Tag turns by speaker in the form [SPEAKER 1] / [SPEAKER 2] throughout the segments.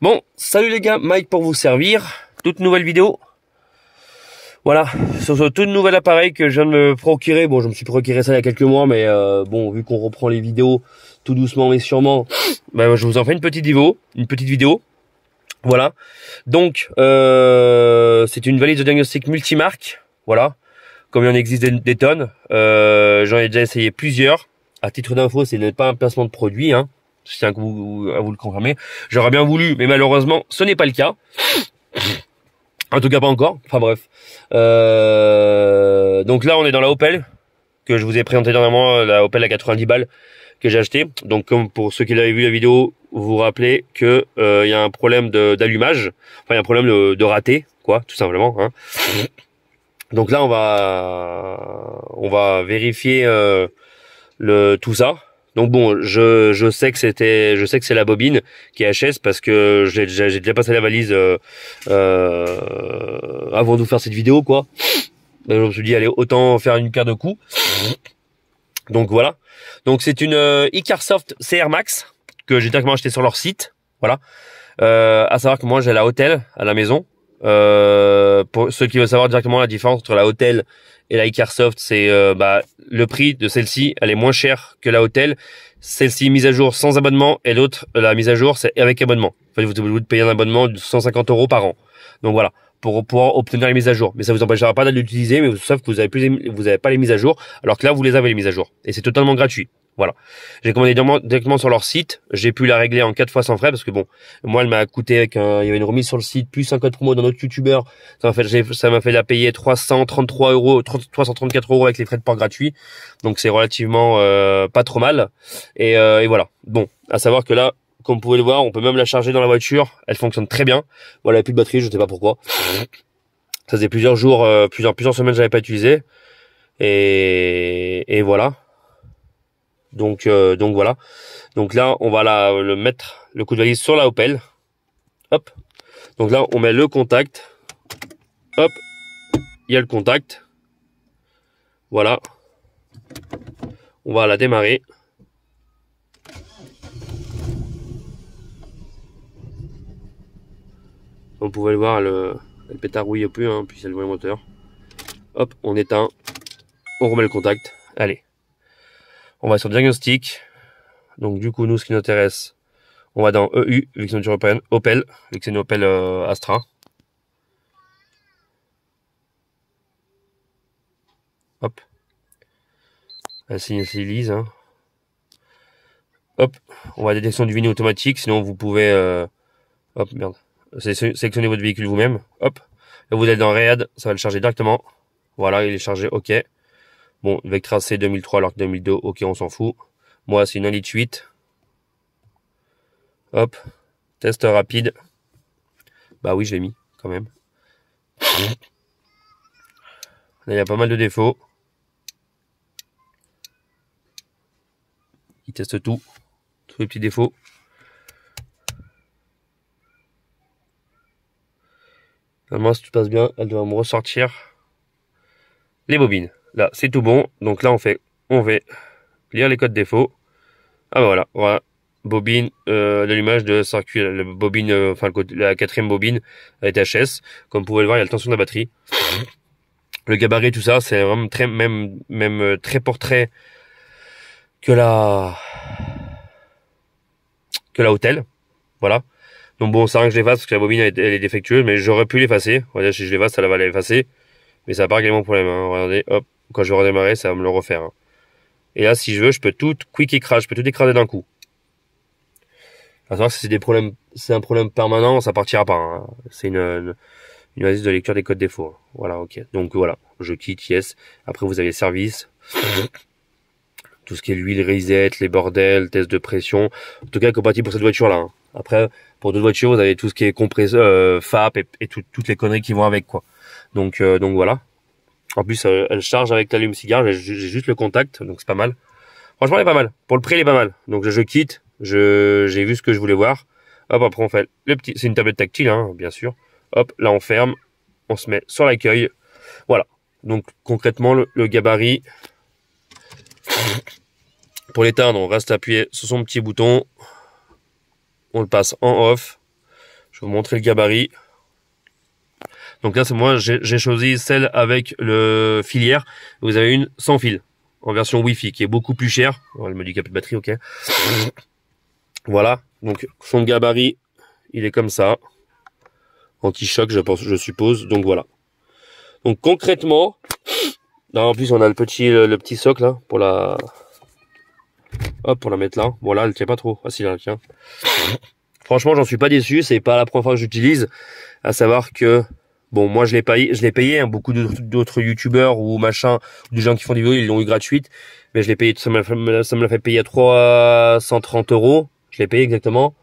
[SPEAKER 1] Bon, salut les gars, Mike pour vous servir. Toute nouvelle vidéo. Voilà, sur ce tout nouvel appareil que je viens de me procurer. Bon, je me suis procuré ça il y a quelques mois, mais bon, vu qu'on reprend les vidéos tout doucement mais sûrement, ben, je vous en fais une petite vidéo. Voilà. Donc, c'est une valise de diagnostic multimarque. Voilà. Comme il en existe des tonnes. J'en ai déjà essayé plusieurs. À titre d'info, ce n'est pas un placement de produit, hein. Je tiens à vous le confirmer. J'aurais bien voulu, mais malheureusement, ce n'est pas le cas. En tout cas, pas encore. Enfin bref. Donc là, on est dans la Opel que je vous ai présenté dernièrement, la Opel à 90 balles que j'ai acheté. Donc, comme pour ceux qui avaient vu la vidéo, vous vous rappelez que il y a un problème d'allumage. Enfin, il y a un problème de raté, quoi, tout simplement. Hein. Donc là, on va vérifier tout ça. Donc bon, je sais que c'est la bobine qui est HS parce que j'ai déjà passé la valise avant de vous faire cette vidéo, quoi. Donc, je me suis dit allez, autant faire une paire de coups. Donc voilà. Donc c'est une Icarsoft CR Max que j'ai directement acheté sur leur site. Voilà. À savoir que moi j'ai la Hotel à la maison. Pour ceux qui veulent savoir directement la différence entre la Hotel et la Icarsoft, c'est le prix de celle-ci, elle est moins chère que la Hotel. Celle-ci mise à jour sans abonnement et l'autre, la mise à jour, c'est avec abonnement. Enfin, vous devez payer un abonnement de 150 € par an. Donc voilà, pour pouvoir obtenir les mises à jour. Mais ça vous empêchera pas de l'utiliser, mais sauf que vous avez pas les mises à jour, alors que là vous les avez les mises à jour et c'est totalement gratuit. Voilà. J'ai commandé directement sur leur site. J'ai pu la régler en 4 fois sans frais parce que bon, moi elle m'a coûté il y avait une remise sur le site plus un code promo d'un autre youtubeur. Ça m'a fait la payer 334 € avec les frais de port gratuits. Donc c'est relativement pas trop mal. Et voilà. Bon, à savoir que là, comme vous pouvez le voir, on peut même la charger dans la voiture. Elle fonctionne très bien. Voilà, elle a plus de batterie, je sais pas pourquoi. Ça faisait plusieurs jours, plusieurs semaines que j'avais pas utilisé. Et voilà. Donc voilà. Donc là, on va le mettre le coup de valise sur la Opel. Hop. Donc là, on met le contact. Hop. Il y a le contact. Voilà. On va la démarrer. Comme vous pouvez le voir, elle pétarouille un peu, hein, puis c'est le moteur. Hop, on éteint. On remet le contact. Allez. On va sur diagnostic. Donc du coup, nous, ce qui nous intéresse, on va dans EU, vu que c'est une européenne, Opel, vu que c'est une Opel Astra. Hop. Elle s'initialise. Hein. Hop. On va à la détection du vinyle automatique, sinon vous pouvez... hop, merde. Sélectionnez votre véhicule vous-même. Hop. Là, vous allez dans Réad, ça va le charger directement. Voilà, il est chargé, ok. Bon, Vectra c'est 2003 alors que 2002, ok, on s'en fout. Moi, c'est une 1,8 litre. Hop. Test rapide. Bah oui, je l'ai mis, quand même. Là, il y a pas mal de défauts. Il teste tous les petits défauts. Normalement, si tout passe bien, elle doit me ressortir les bobines. Là, c'est tout bon. Donc là, on va lire les codes défauts. Ah bah voilà. Bobine, l'allumage de circuit, la bobine, la quatrième bobine est HS. Comme vous pouvez le voir, il y a la tension de la batterie. Le gabarit, tout ça, c'est vraiment même très portrait que la Hotel. Voilà. Donc bon, ça rien que je l'efface parce que la bobine elle est défectueuse, mais j'aurais pu l'effacer. Regardez, si je l'efface, ça va l'effacer. Mais ça n'a pas réglé mon problème. Hein. Regardez, hop, quand je vais redémarrer, ça va me le refaire. Hein. Et là, si je veux, je peux tout quick écrase, je peux tout écraser d'un coup. À savoir que si c'est un problème permanent, ça partira pas. Hein. C'est une valise de lecture des codes défauts. Hein. Voilà, ok. Donc voilà, je quitte, yes. Après, vous avez service. Tout ce qui est l'huile reset, les bordels, test de pression. En tout cas, compatible pour cette voiture-là. Hein. Après, pour d'autres voitures, vous avez tout ce qui est compresseur, FAP et toutes les conneries qui vont avec, quoi. Donc voilà. En plus, elle charge avec l'allume-cigare. J'ai juste le contact, donc c'est pas mal. Franchement, elle est pas mal. Pour le prix, elle est pas mal. Donc je quitte. J'ai vu ce que je voulais voir. Hop, après on fait le petit. C'est une tablette tactile, hein, bien sûr. Hop, là on ferme. On se met sur l'accueil. Voilà. Donc concrètement, le gabarit. Pour l'éteindre, on reste appuyé sur son petit bouton. On le passe en off. vais vous montrer le gabarit. Donc là, c'est moi, j'ai choisi celle avec le filière. Vous avez une sans fil, en version Wi-Fi, qui est beaucoup plus chère. Oh, elle me dit qu'il n'y a plus de batterie, ok. Voilà, donc son gabarit, il est comme ça. Anti-choc, je suppose. Donc voilà. Donc concrètement, là en plus on a le petit socle là pour la, hop, pour la mettre là. Bon là, elle tient pas trop. Ah si, là, elle tient. Franchement, j'en suis pas déçu. C'est pas la première fois que j'utilise. À savoir que bon, moi je l'ai payé. Hein, beaucoup d'autres youtubeurs ou machin, ou des gens qui font des vidéos, ils l'ont eu gratuite. Mais je l'ai payé. Ça me l'a fait payer à 330 €. Je l'ai payé exactement.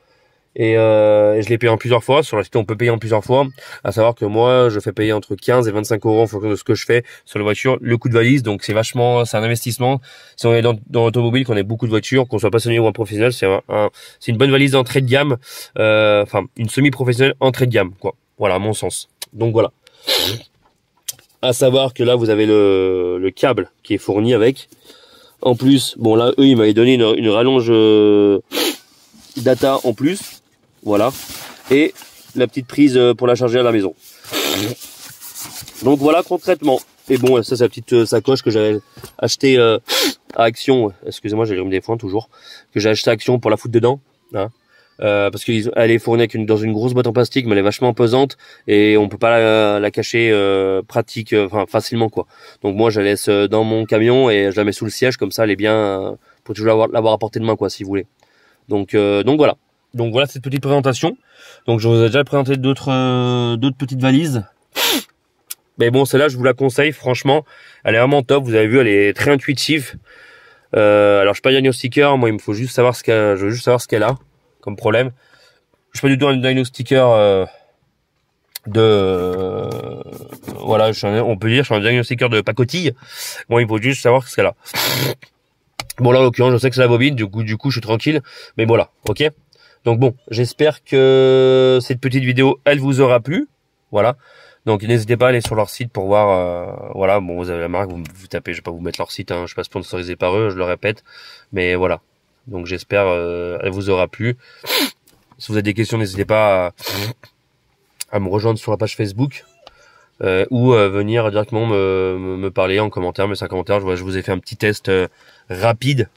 [SPEAKER 1] Et je l'ai payé en plusieurs fois. Sur la site, on peut payer en plusieurs fois. À savoir que moi, je fais payer entre 15 et 25 € en fonction de ce que je fais sur la voiture. Le coût de valise, donc c'est un investissement. Si on est dans l'automobile, qu'on ait beaucoup de voitures, qu'on soit passionné ou un professionnel, c'est une bonne valise d'entrée de gamme. Enfin, une semi-professionnelle entrée de gamme, quoi. Voilà, à mon sens. Donc voilà. À savoir que là, vous avez le câble qui est fourni avec. En plus, bon là, eux, ils m'avaient donné une rallonge data en plus. Voilà, et la petite prise pour la charger à la maison. Donc voilà concrètement. Et bon, ça c'est la petite sacoche que j'avais acheté à Action. Excusez-moi, j'ai le rhume des foins toujours. Que j'ai acheté à Action pour la foutre dedans. Hein. Parce qu'elle est fournie dans une grosse boîte en plastique, mais elle est vachement pesante et on peut pas la cacher facilement quoi. Donc moi je la laisse dans mon camion et je la mets sous le siège, comme ça elle est bien pour toujours l'avoir à portée de main quoi si vous voulez. Donc voilà. Donc voilà cette petite présentation. Donc je vous ai déjà présenté d'autres petites valises. Mais bon, celle-là, je vous la conseille, franchement. Elle est vraiment top. Vous avez vu, elle est très intuitive. Alors je suis pas diagnostiqueur, moi il me faut juste savoir je veux juste savoir ce qu'elle a comme problème. Je suis pas du tout un diagnostiqueur voilà, on peut dire je suis un diagnostiqueur de pacotille. Moi il faut juste savoir ce qu'elle a. Bon là en l'occurrence, je sais que c'est la bobine, du coup je suis tranquille. Mais voilà, ok. Donc bon, j'espère que cette petite vidéo, elle vous aura plu. Voilà. Donc n'hésitez pas à aller sur leur site pour voir. Voilà, bon, vous avez la marque, vous tapez, je vais pas vous mettre leur site, hein, je suis pas sponsorisé par eux, je le répète. Mais voilà. Donc j'espère elle vous aura plu. Si vous avez des questions, n'hésitez pas à me rejoindre sur la page Facebook ou venir directement me parler en commentaire, me laisser un commentaire. Je vous ai fait un petit test rapide.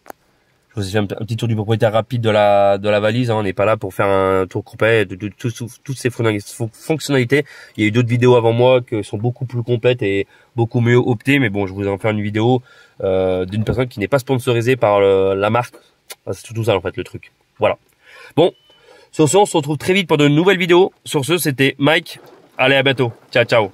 [SPEAKER 1] Je vous ai fait un petit tour du propriétaire rapide de la valise. Hein. On n'est pas là pour faire un tour complet de toutes ces fonctionnalités. Il y a eu d'autres vidéos avant moi qui sont beaucoup plus complètes et beaucoup mieux optées. Mais bon, je vous en fais une vidéo d'une personne qui n'est pas sponsorisée par la marque. Enfin, c'est tout ça en fait le truc. Voilà. Bon, sur ce, on se retrouve très vite pour de nouvelles vidéos. Sur ce, c'était Mike. Allez, à bientôt. Ciao, ciao.